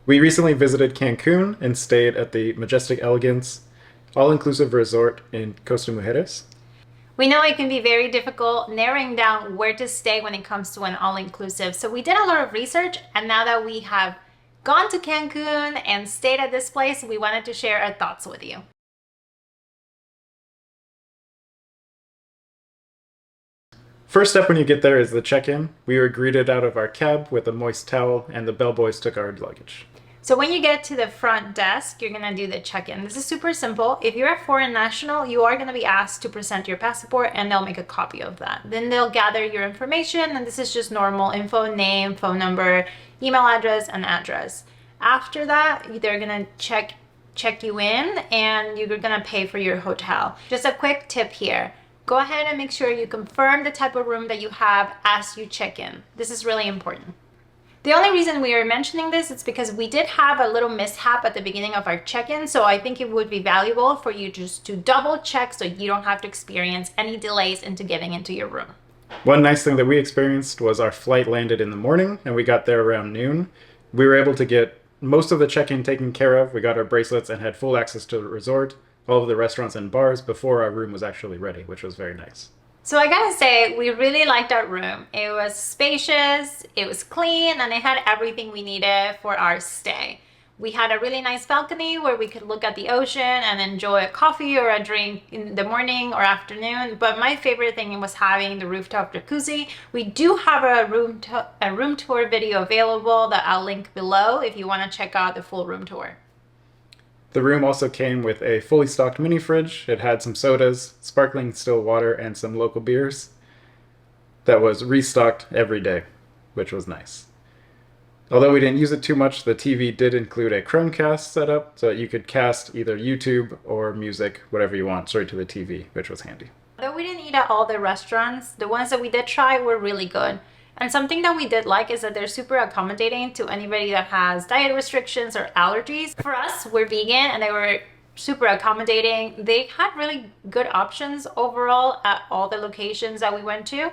We recently visited Cancun and stayed at the Majestic Elegance all-inclusive resort in Costa Mujeres. We know it can be very difficult narrowing down where to stay when it comes to an all-inclusive. So we did a lot of research, and now that we have gone to Cancun and stayed at this place, we wanted to share our thoughts with you. First step when you get there is the check-in. We were greeted out of our cab with a moist towel, and the bellboys took our luggage. So when you get to the front desk, you're gonna do the check-in. This is super simple. If you're a foreign national, you are gonna be asked to present your passport and they'll make a copy of that. Then they'll gather your information, and this is just normal info, name, phone number, email address, and address. After that, they're gonna check you in and you're gonna pay for your hotel. Just a quick tip here. Go ahead and make sure you confirm the type of room that you have as you check in. This is really important. The only reason we are mentioning this is because we did have a little mishap at the beginning of our check-in, so I think it would be valuable for you just to double check so you don't have to experience any delays into getting into your room. One nice thing that we experienced was our flight landed in the morning and we got there around noon. We were able to get most of the check-in taken care of. We got our bracelets and had full access to the resort, all of the restaurants and bars before our room was actually ready, which was very nice. So I gotta say, we really liked our room. It was spacious, it was clean, and it had everything we needed for our stay. We had a really nice balcony where we could look at the ocean and enjoy a coffee or a drink in the morning or afternoon. But my favorite thing was having the rooftop jacuzzi. We do have a room tour video available that I'll link below if you want to check out the full room tour. The room also came with a fully stocked mini fridge. It had some sodas, sparkling still water, and some local beers that was restocked every day, which was nice. Although we didn't use it too much, the TV did include a Chromecast setup so that you could cast either YouTube or music, whatever you want, straight to the TV, which was handy. Though we didn't eat at all the restaurants, the ones that we did try were really good. And something that we did like is that they're super accommodating to anybody that has diet restrictions or allergies. For us, we're vegan and they were super accommodating. They had really good options overall at all the locations that we went to.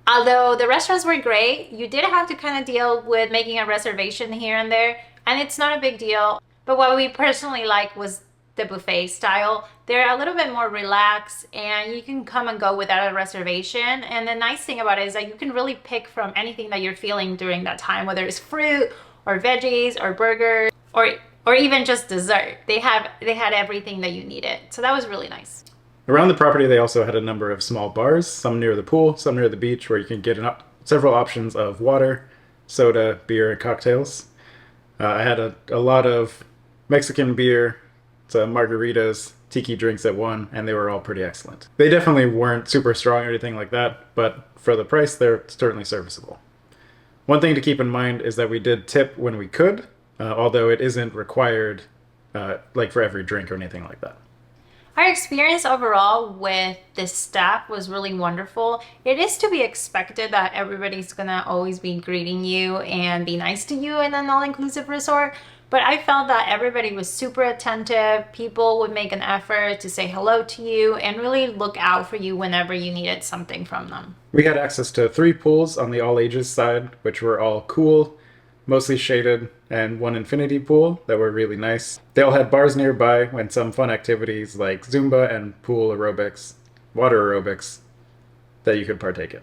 Although the restaurants were great, you did have to kind of deal with making a reservation here and there, and it's not a big deal. But what we personally like was the buffet style. They're a little bit more relaxed and you can come and go without a reservation. And the nice thing about it is that you can really pick from anything that you're feeling during that time, whether it's fruit or veggies or burgers or even just dessert. They had everything that you needed. So that was really nice. Around the property, they also had a number of small bars, some near the pool, some near the beach, where you can get several options of water, soda, beer, and cocktails. I had a lot of Mexican beer, some margaritas, tiki drinks at one, and they were all pretty excellent. They definitely weren't super strong or anything like that, but for the price, they're certainly serviceable. One thing to keep in mind is that we did tip when we could, although it isn't required like for every drink or anything like that. Our experience overall with the staff was really wonderful. It is to be expected that everybody's gonna always be greeting you and be nice to you in an all-inclusive resort, but I felt that everybody was super attentive. People would make an effort to say hello to you and really look out for you whenever you needed something from them. We had access to 3 pools on the all ages side, which were all cool, mostly shaded, and one infinity pool that were really nice. They all had bars nearby and some fun activities like Zumba and pool aerobics, water aerobics that you could partake in.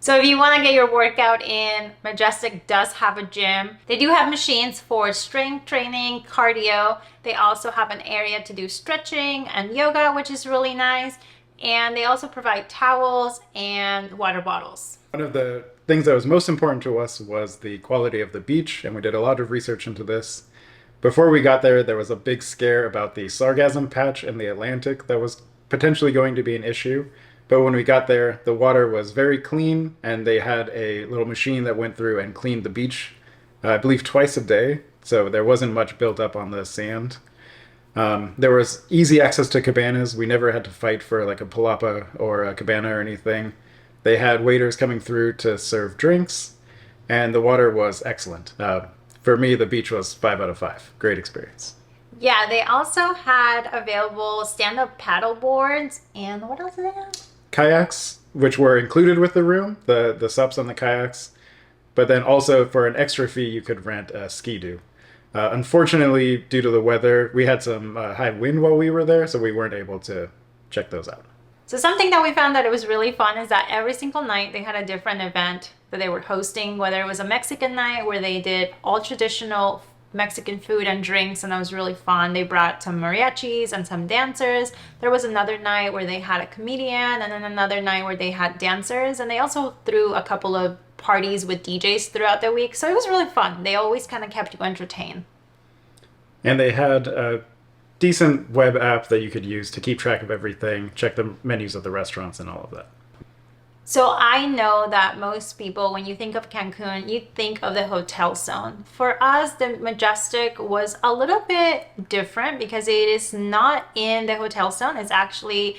So if you want to get your workout in, Majestic does have a gym. They do have machines for strength training, cardio. They also have an area to do stretching and yoga, which is really nice. And they also provide towels and water bottles. One of the things that was most important to us was the quality of the beach, and we did a lot of research into this. Before we got there, there was a big scare about the sargassum patch in the Atlantic that was potentially going to be an issue. But when we got there, the water was very clean, and they had a little machine that went through and cleaned the beach, I believe twice a day, so there wasn't much built up on the sand. There was easy access to cabanas. We never had to fight for like a palapa or a cabana or anything. They had waiters coming through to serve drinks, and the water was excellent. For me, the beach was 5 out of 5. Great experience. Yeah, they also had available stand-up paddle boards, and what else did they have? Kayaks, which were included with the room, the sups on the kayaks, but then also for an extra fee, you could rent a ski-doo. Unfortunately, due to the weather, we had some high wind while we were there, so we weren't able to check those out. So something that we found that it was really fun is that every single night they had a different event that they were hosting, whether it was a Mexican night where they did all traditional Mexican food and drinks, and that was really fun. They brought some mariachis and some dancers. There was another night where they had a comedian, and then another night where they had dancers, and they also threw a couple of parties with DJs throughout the week. So it was really fun. They always kind of kept you entertained. And they had a decent web app that you could use to keep track of everything, check the menus of the restaurants and all of that. So I know that most people, when you think of Cancun, you think of the hotel zone. For us, the Majestic was a little bit different because it is not in the hotel zone. It's actually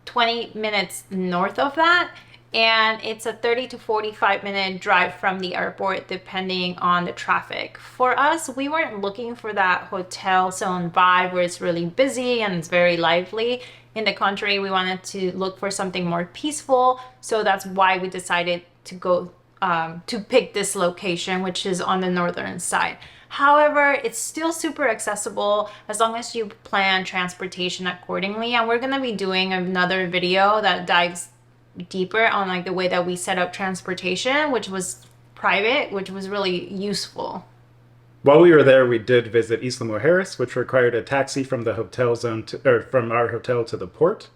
20 minutes north of that. And it's a 30 to 45-minute drive from the airport, depending on the traffic. For us, we weren't looking for that hotel zone vibe where it's really busy and it's very lively. In the contrary, we wanted to look for something more peaceful. So that's why we decided to go to pick this location, which is on the northern side. However, it's still super accessible as long as you plan transportation accordingly. And we're going to be doing another video that dives deeper on like the way that we set up transportation, which was private, which was really useful. While we were there, we did visit Costa Mujeres, which required a taxi from the hotel zone or from our hotel to the port.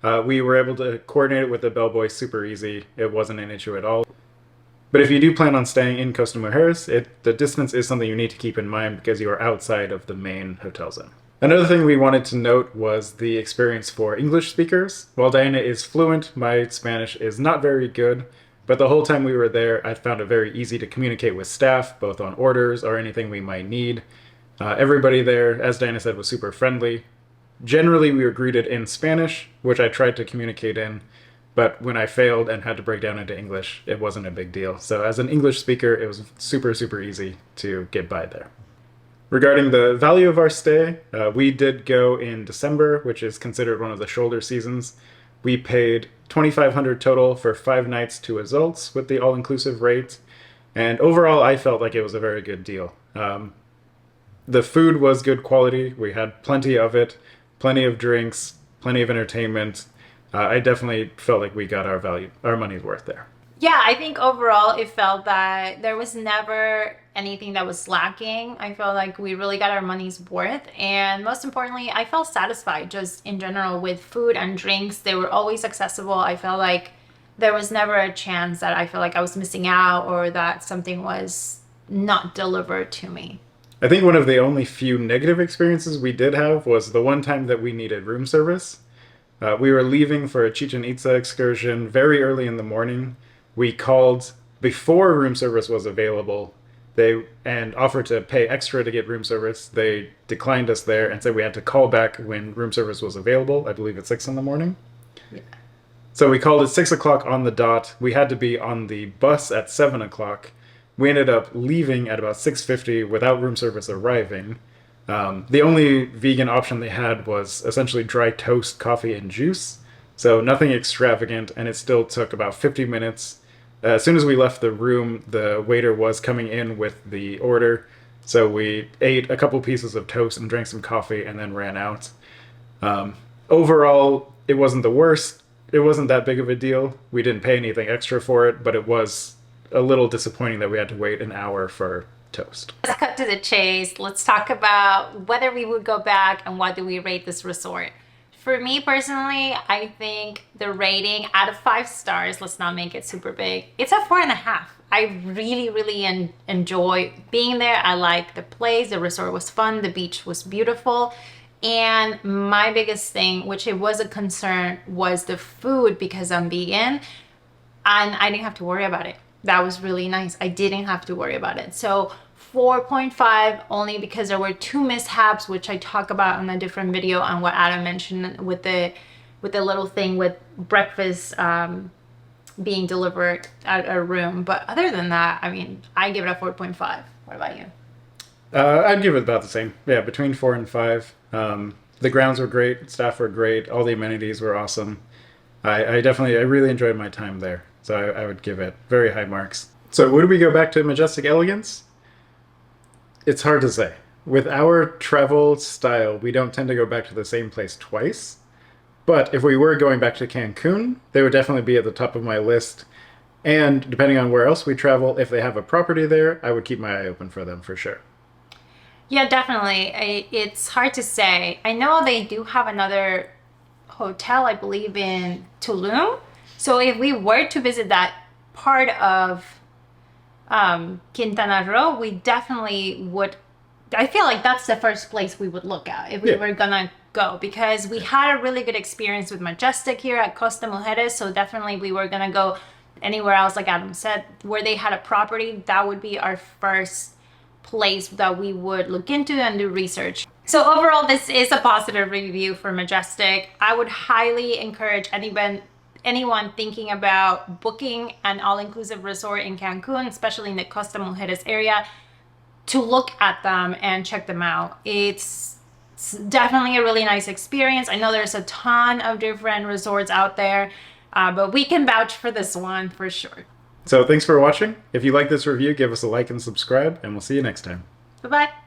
We were able to coordinate it with the bellboy super easy. It wasn't an issue at all. But if you do plan on staying in Costa Mujeres, the distance is something you need to keep in mind because you are outside of the main hotel zone. Another thing we wanted to note was the experience for English speakers. While Diana is fluent, my Spanish is not very good, but the whole time we were there, I found it very easy to communicate with staff, both on orders or anything we might need. Everybody there, as Diana said, was super friendly. Generally, we were greeted in Spanish, which I tried to communicate in, but when I failed and had to break down into English, it wasn't a big deal. So as an English speaker, it was super, super easy to get by there. Regarding the value of our stay, we did go in December, which is considered one of the shoulder seasons. We paid $2,500 total for 5 nights, 2 adults with the all-inclusive rate. And overall, I felt like it was a very good deal. The food was good quality. We had plenty of it, plenty of drinks, plenty of entertainment. I definitely felt like we got our money's worth there. Yeah, I think overall it felt that there was never anything that was lacking. I felt like we really got our money's worth. And most importantly, I felt satisfied just in general with food and drinks. They were always accessible. I felt like there was never a chance that I felt like I was missing out or that something was not delivered to me. I think one of the only few negative experiences we did have was the one time that we needed room service. We were leaving for a Chichen Itza excursion very early in the morning. We called before room service was available and offered to pay extra to get room service. They declined us there and said we had to call back when room service was available. I believe at 6 in the morning. Yeah. So we called at 6 o'clock on the dot. We had to be on the bus at 7 o'clock. We ended up leaving at about 6:50 without room service arriving. The only vegan option they had was essentially dry toast, coffee, and juice. So nothing extravagant, and it still took about 50 minutes. As soon as we left the room, the waiter was coming in with the order. So we ate a couple pieces of toast and drank some coffee and then ran out. Overall, it wasn't the worst. It wasn't that big of a deal. We didn't pay anything extra for it, but it was a little disappointing that we had to wait an hour for toast. Let's cut to the chase. Let's talk about whether we would go back and what do we rate this resort. For me personally, I think the rating out of 5 stars, let's not make it super big, it's a 4.5. I really enjoy being there. I like the place. The resort was fun. The beach was beautiful. And my biggest thing, which it was a concern, was the food because I'm vegan and I didn't have to worry about it. That was really nice. I didn't have to worry about it. So 4.5 only because there were 2 mishaps, which I talk about in a different video on what Adam mentioned with the little thing with breakfast being delivered at a room. But other than that, I mean, I give it a 4.5. What about you? I'd give it about the same. Yeah, between 4 and 5. The grounds were great. Staff were great. All the amenities were awesome. I really enjoyed my time there. So I would give it very high marks. So would we go back to Majestic Elegance? It's hard to say. With our travel style, we don't tend to go back to the same place twice. But if we were going back to Cancun, they would definitely be at the top of my list. And depending on where else we travel, if they have a property there, I would keep my eye open for them for sure. Yeah, definitely. It's hard to say. I know they do have another hotel, I believe, in Tulum. So if we were to visit that part of Quintana Roo, we definitely would. I feel like that's the first place we would look at if we were gonna go, because we had a really good experience with Majestic here at Costa Mujeres. So definitely we were gonna go anywhere else, like Adam said, where they had a property. That would be our first place that we would look into and do research. So overall, this is a positive review for Majestic. I would highly encourage anyone thinking about booking an all-inclusive resort in Cancun, especially in the Costa Mujeres area, to look at them and check them out. It's definitely a really nice experience. I know there's a ton of different resorts out there, but we can vouch for this one for sure. So thanks for watching. If you like this review, give us a like and subscribe, and we'll see you next time. Bye-bye.